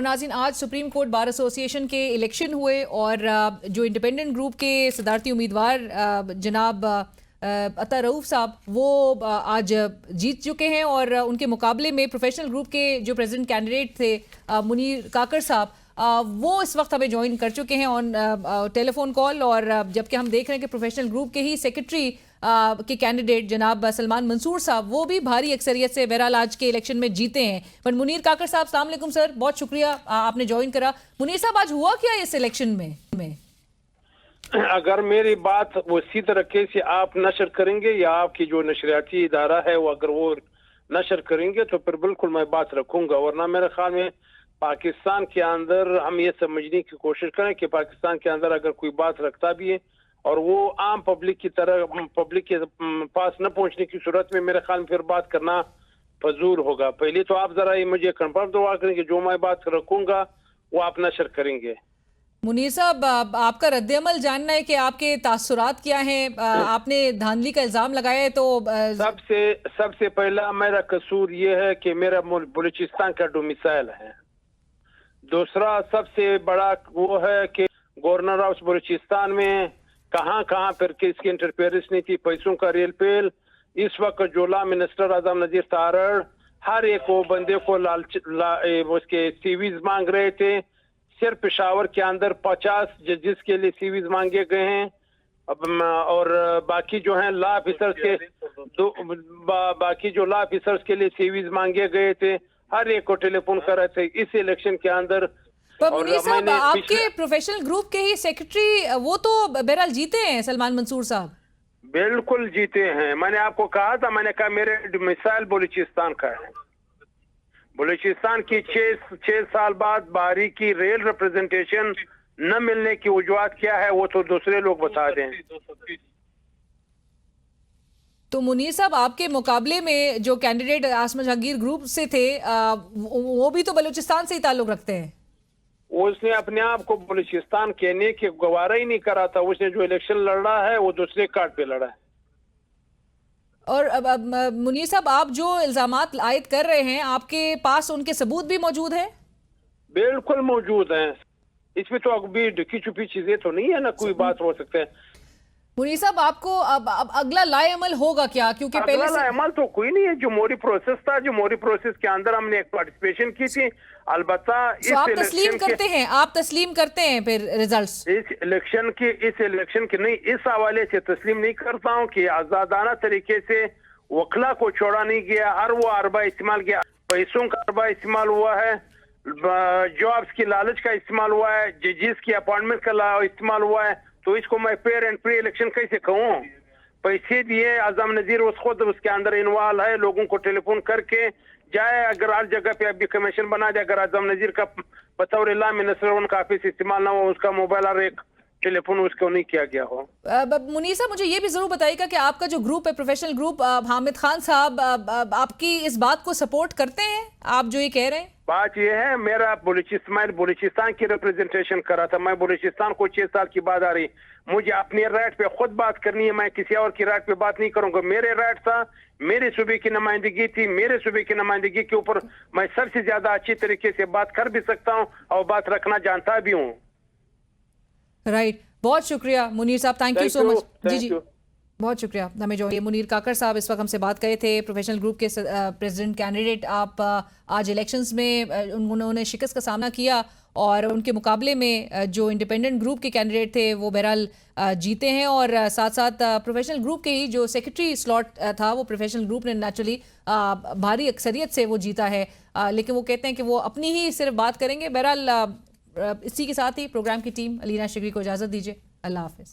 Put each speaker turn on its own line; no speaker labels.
नाज़रीन, आज supreme court bar association के इलेक्शन हुए और जो इंडिपेंडेंट ग्रुप के सदारती उम्मीदवार जनाब अता रऊफ साहब वो आज जीत चुके हैं और उनके मुकाबले में प्रोफेशनल ग्रुप के जो प्रेसिडेंट कैंडिडेट थे मुनीर काकर साहब वो इस वक्त हमें ज्वाइन कर चुके हैं ऑन टेलीफोन कॉल। और जबकि हम देख रहे हैं कि प्रोफेशनल ग्रुप के ही सेक्रेटरी के कैंडिडेट जनाब सलमान मंसूर साहब वो भी भारी अक्सरियत से बहरहाल आज के इलेक्शन में जीते हैं। पर मुनीर काकर साहब, अस्सलाम वालेकुम सर, बहुत शुक्रिया आपने ज्वाइन करा। मुनीर साहब, आज हुआ क्या इस इलेक्शन में?
अगर मेरी बात वो इसी तरीके से आप नशर करेंगे या आपकी जो नशरियाती इदारा है वो अगर वो नशर करेंगे तो फिर बिल्कुल मैं बात रखूंगा, वरना मेरे ख्याल में पाकिस्तान के अंदर हम ये समझने की कोशिश करें कि पाकिस्तान के अंदर अगर कोई बात रखता भी है और वो आम पब्लिक की तरह पब्लिक के पास न पहुंचने की सूरत में मेरे ख्याल में फिर बात करना फजूल होगा। पहले तो आप जरा ये मुझे कंफर्म दुआ करें कि जो मैं बात रखूंगा वो आप नशर करेंगे।
मुनीर साहब, आपका रद्द-ए-अमल जानना है कि आपके तासुरात क्या हैं। आपने धांधली का इल्जाम लगाया है तो
सबसे पहला मेरा कसूर ये है कि मेरा बलूचिस्तान का डोमिसाइल है। दूसरा सबसे बड़ा वो है कि गवर्नर ऑफ बलूचिस्तान में कहाँ पर किसकी इंटरफेरेंस नहीं थी, पैसों का रेल पेल। इस वक्त जो ला मिनिस्टर आजम नजीर तारड़ हर एक वो बंदे को उसके सीवीज मांग रहे थे। सिर्फ पेशावर के अंदर 50 जजेस के लिए सीवीज मांगे गए हैं और बाकी जो हैं लॉ ऑफिसर्स के बाकी जो लॉ ऑफिसर्स के लिए सीवीज मांगे गए थे। हर एक को टेलीफोन कर रहे थे इस इलेक्शन के अंदर।
मुनीर साहब, आपके प्रोफेशनल ग्रुप के ही सेक्रेटरी वो तो बहरहाल जीते हैं, सलमान मंसूर साहब।
बिल्कुल जीते हैं। मैंने आपको कहा था, मैंने कहा मेरे मिसाइल बलूचिस्तान का है। बलूचिस्तान की 6 साल बाद बाहरी की रेल रिप्रेजेंटेशन न मिलने की वजूहत क्या है वो तो दूसरे लोग बता दें।
तो मुनीर साहब, आपके मुकाबले में जो कैंडिडेट आसमा जहांगीर ग्रुप से थे वो भी तो बलूचिस्तान से ही ताल्लुक रखते हैं।
उसने अपने आप को बलूचिस्तान कहने के गवारा ही नहीं करा था। उसने जो इलेक्शन लड़ा है वो दूसरे कार्ड पे लड़ा है।
और अब मुनीर साहब, आप जो इल्जामात आयद कर रहे हैं आपके पास उनके सबूत भी मौजूद हैं?
बिल्कुल मौजूद हैं। इसमें तो अभी ढकी छुपी चीजें तो नहीं है ना, कोई बात हो सकते हैं।
मुनीर साहब, आपको अब अगला लाए अमल होगा क्या? क्योंकि पहले
अगला अमल तो कोई नहीं है। जमहूरी प्रोसेस था, जमहूरी प्रोसेस के अंदर हमने एक पार्टिसिपेशन की थी। अलबत्ता
आप तस्लीम करते हैं, आप तस्लीम करते हैं फिर रिजल्ट्स?
इस इलेक्शन की नहीं, इस हवाले से तस्लीम नहीं करता हूं कि आजादाना तरीके से वकला को छोड़ा नहीं गया। हर वो अरबा इस्तेमाल किया, पैसों का अरबा इस्तेमाल हुआ है, जॉब्स की लालच का इस्तेमाल हुआ है, जजेस की अपॉइंटमेंट का इस्तेमाल हुआ है। तो इसको मैं फेयर एंड फ्री इलेक्शन कैसे कहूँ? पैसे दिए, आजम नजीर खुद उसके अंदर इन्वॉल्व है, लोगों को टेलीफोन करके जाए। अगर हर जगह पे अभी कमीशन बना दे, अगर आजम नजीर का बतौर ला मिनिस्टर उनका ऑफिस इस्तेमाल ना हो, उसका मोबाइल और एक टेलीफोन उसको नहीं किया गया हो।
मुनीर साहब, मुझे ये भी जरूर बताइएगा कि आपका जो ग्रुप है, प्रोफेशनल ग्रुप, हामिद खान साहब आपकी इस बात को सपोर्ट करते हैं? आप जो ये कह रहे हैं,
बात ये है, मेरा बलूचिस्तान की रिप्रेजेंटेशन करा था। मैं बलूचिस्तान को 6 साल की बात आ रही, मुझे अपने राइट पे खुद बात करनी है। मैं किसी और की राइट पे बात नहीं करूंगा। मेरे राइट था, मेरे सूबे की नुमाइंदगी थी, मेरे सूबे की नुमाइंदगी के ऊपर मैं सबसे ज्यादा अच्छी तरीके से बात कर भी सकता हूँ और बात रखना जानता भी हूँ।
राइट, बहुत शुक्रिया मुनीर साहब, थैंक यू सो मच। जी, बहुत शुक्रिया। हमें जो ये मुनीर काकर साहब इस वक्त हमसे बात करे थे, प्रोफेशनल ग्रुप के प्रेसिडेंट कैंडिडेट। आप आज इलेक्शंस में उन्होंने शिकस्त का सामना किया और उनके मुकाबले में जो इंडिपेंडेंट ग्रुप के कैंडिडेट थे वो बहरहाल जीते हैं। और साथ साथ प्रोफेशनल ग्रुप के ही जो सेक्रेटरी स्लॉट था वो प्रोफेशनल ग्रुप ने नेचुरली भारी अक्सरियत से वो जीता है। लेकिन वो कहते हैं कि वो अपनी ही सिर्फ बात करेंगे। बहरहाल इसी के साथ ही प्रोग्राम की टीम अलीना शिगरी को इजाज़त दीजिए। अल्लाह हाफिज़।